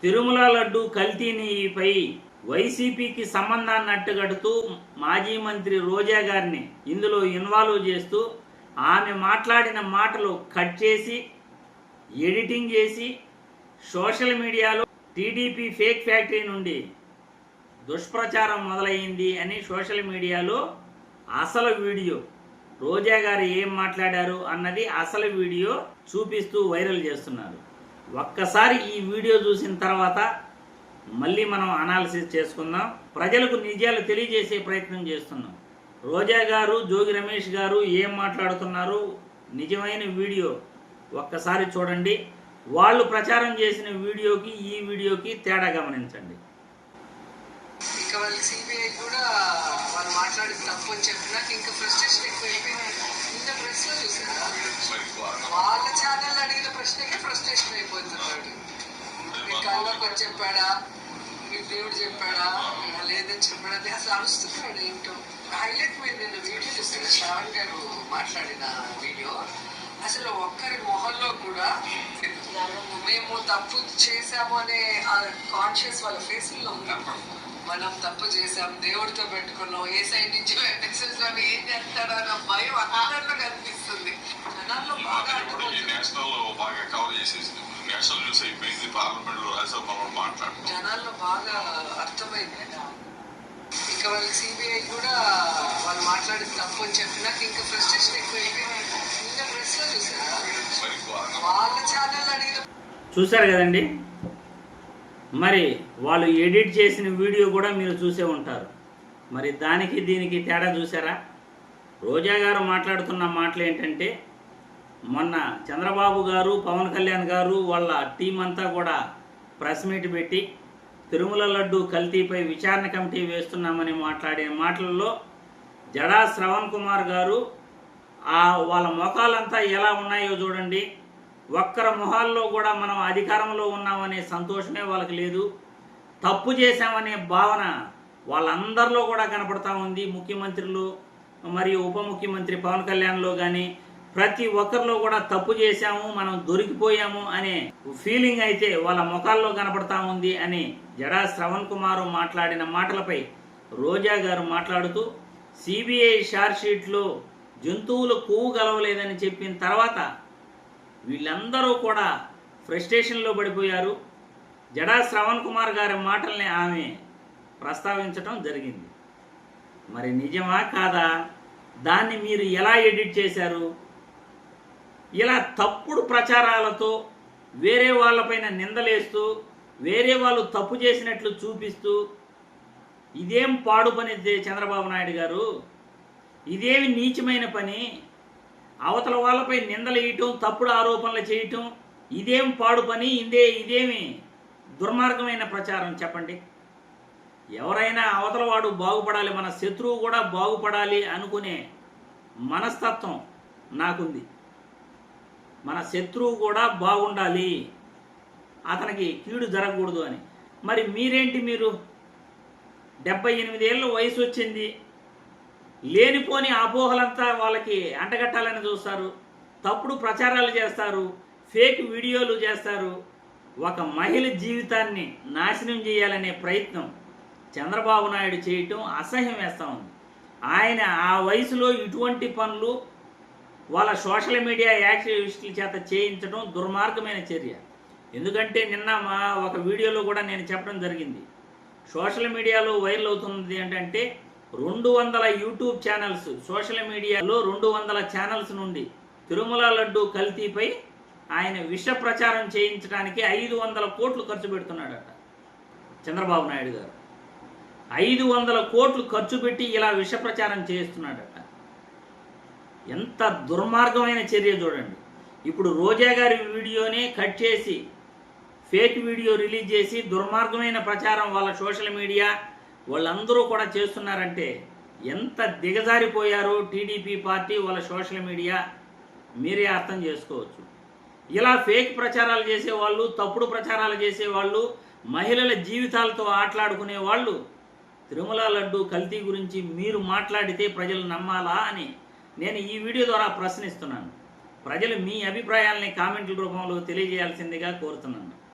తిరుమల లడ్డు కల్తీపై వైసీపీకి సంబంధాన్ని అడ్డుగడుతూ మాజీ మంత్రి రోజా గారిని ఇందులో ఇన్వాల్వ్ చేస్తూ ఆమె మాట్లాడిన మాటలు కట్ చేసి ఎడిటింగ్ చేసి సోషల్ మీడియాలో టీడీపీ ఫేక్ ఫ్యాక్టరీ నుండి దుష్ప్రచారం మొదలైంది అని సోషల్ మీడియాలో అసలు వీడియో రోజా గారు ఏం మాట్లాడారు అన్నది అసలు వీడియో చూపిస్తూ వైరల్ చేస్తున్నారు. ఒక్కసారి ఈ వీడియో చూసిన తర్వాత మళ్ళీ మనం అనాలిసిస్ చేసుకుందాం. ప్రజలకు నిజాలు తెలియజేసే ప్రయత్నం చేస్తున్నాం. రోజా గారు, జోగి రమేష్ గారు ఏం మాట్లాడుతున్నారు నిజమైన వీడియో ఒక్కసారి చూడండి. వాళ్ళు ప్రచారం చేసిన వీడియోకి ఈ వీడియోకి తేడా గమనించండి. ఇంకా వాళ్ళకి సిబిఐ కూడా వాళ్ళు మాట్లాడి తప్పు అని చెప్పినాక ఇంకా ఫ్రస్ట్రేషన్ ఎక్కువైపోయింది. నిన్న ప్రెస్ లో చూసారా, వాళ్ళ ఛానల్ అడిగిన ప్రశ్నకే ఫ్రస్ట్రేషన్ అయిపోతున్నాడు. మీ కళ్ళకు వచ్చి చెప్పాడా, మీ దేవుడు చెప్పాడా, లేదని చెప్పాడా, అసలు అరుస్తున్నాడు ఏంటో. హైలైట్ మీరు నిన్న వీడియో చూసారా, శ్రావణ్ గారు మాట్లాడిన వీడియో. అసలు ఒక్కరి మొహంలో కూడా మేము తప్పు చేశాము అనే కాన్షియస్ వాళ్ళ ఫేస్లో ఉన్నాం. మనం తప్పు చేసాం, దేవుడితో పెట్టుకున్నాం, ఏ సైడ్ నుంచి మెసేజ్ ఏం చేస్తాడో అన్న భయం అందరిలో కనిపిస్తుంది. జనాల్లో బాగా జనాల్లో బాగా అర్థమైంది. ఇంకా వాళ్ళకి సిబిఐ కూడా వాళ్ళు మాట్లాడిన తప్పు అని చెప్పినాక ఇంకా ఫ్రస్ట్రేషన్ ఎక్కువైపోయింది. నిన్న ప్రెస్ లో చూసారా, వాళ్ళ ఛానల్ అడిగిన చూశారు కదండి. మరి వాళ్ళు ఎడిట్ చేసిన వీడియో కూడా మీరు చూసే ఉంటారు. మరి దానికి దీనికి తేడా చూసారా? రోజా గారు మాట్లాడుతున్న మాటలు ఏంటంటే, మొన్న చంద్రబాబు గారు, పవన్ కళ్యాణ్ గారు వాళ్ళ టీం అంతా కూడా ప్రెస్ మీట్ పెట్టి తిరుమల లడ్డు కల్తీపై విచారణ కమిటీ వేస్తున్నామని మాట్లాడిన మాటల్లో జడా శ్రవణ్ కుమార్ గారు వాళ్ళ మొఖాలంతా ఎలా ఉన్నాయో చూడండి. ఒక్కరి మొహాల్లో కూడా మనం అధికారంలో ఉన్నామనే సంతోషమే వాళ్ళకి లేదు. తప్పు చేశామనే భావన వాళ్ళందరిలో కూడా కనపడతా ఉంది. ముఖ్యమంత్రులు మరియు ఉప ముఖ్యమంత్రి పవన్ కళ్యాణ్లో కానీ ప్రతి ఒక్కరిలో కూడా తప్పు చేశాము, మనం దొరికిపోయాము అనే ఫీలింగ్ అయితే వాళ్ళ ముఖాల్లో కనపడతా ఉంది అని జడా శ్రవణ్ కుమార్ మాట్లాడిన మాటలపై రోజా గారు మాట్లాడుతూ, సిబిఐ షార్ట్షీట్లో జంతువులు కొవ్వు గలవలేదని చెప్పిన తర్వాత వీళ్ళందరూ కూడా ఫ్రస్ట్రేషన్లో పడిపోయారు. జడా శ్రవణ్ కుమార్ గారి మాటల్ని ఆమె ప్రస్తావించడం జరిగింది. మరి నిజమా కాదా? దాన్ని మీరు ఎలా ఎడిట్ చేశారు? ఇలా తప్పుడు ప్రచారాలతో వేరే వాళ్ళపైన నిందలేస్తూ వేరే వాళ్ళు తప్పు చేసినట్లు చూపిస్తూ ఇదేం పాడు పని చంద్రబాబు నాయుడు గారు? ఇదేమి నీచమైన పని? అవతల వాళ్ళపై నిందలు వేయటం, తప్పుడు ఆరోపణలు చేయటం ఇదేం పాడు పని? ఇదేమి దుర్మార్గమైన ప్రచారం చెప్పండి. ఎవరైనా అవతల వాడు బాగుపడాలి, మన శత్రువు కూడా బాగుపడాలి అనుకునే మనస్తత్వం నాకుంది. మన శత్రువు కూడా బాగుండాలి, అతనికి కీడు జరగకూడదు అని. మరి మీరేంటి, మీరు 78 ఏళ్ళ వయసు వచ్చింది, లేనిపోని అపోహలంతా వాళ్ళకి అంటగట్టాలని చూస్తారు, తప్పుడు ప్రచారాలు చేస్తారు, ఫేక్ వీడియోలు చేస్తారు. ఒక మహిళ జీవితాన్ని నాశనం చేయాలనే ప్రయత్నం చంద్రబాబు నాయుడు చేయటం అసహ్యం వేస్తూ ఉంది. ఆయన ఆ వయసులో ఇటువంటి పనులు వాళ్ళ సోషల్ మీడియా యాక్టివిస్టుల చేత చేయించడం దుర్మార్గమైన చర్య. ఎందుకంటే నిన్న ఒక వీడియోలో కూడా నేను చెప్పడం జరిగింది, సోషల్ మీడియాలో వైరల్ అవుతుంది ఏంటంటే 200 యూట్యూబ్ ఛానల్స్, సోషల్ మీడియాలో 200 ఛానల్స్ నుండి తిరుమల లడ్డు కల్తీపై ఆయన విష ప్రచారం చేయించడానికి 500 కోట్లు ఖర్చు పెడుతున్నాడట చంద్రబాబు నాయుడు గారు. 500 కోట్లు ఖర్చు పెట్టి ఇలా విష ప్రచారం చేస్తున్నాడట. ఎంత దుర్మార్గమైన చర్య చూడండి. ఇప్పుడు రోజా గారి వీడియోనే కట్ చేసి ఫేక్ వీడియో రిలీజ్ చేసి దుర్మార్గమైన ప్రచారం వాళ్ళ సోషల్ మీడియా వాళ్ళందరూ కూడా చేస్తున్నారంటే ఎంత దిగజారిపోయారో టీడీపీ పార్టీ వాళ్ళ సోషల్ మీడియా మీరే అర్థం చేసుకోవచ్చు. ఇలా ఫేక్ ప్రచారాలు చేసేవాళ్ళు, తప్పుడు ప్రచారాలు చేసేవాళ్ళు, మహిళల జీవితాలతో ఆటలాడుకునే వాళ్ళు తిరుమల లడ్డు కల్తీ గురించి మీరు మాట్లాడితే ప్రజలు నమ్మాలా అని నేను ఈ వీడియో ద్వారా ప్రశ్నిస్తున్నాను. ప్రజలు మీ అభిప్రాయాలని కామెంట్ల రూపంలో తెలియజేయాల్సిందిగా కోరుతున్నాను.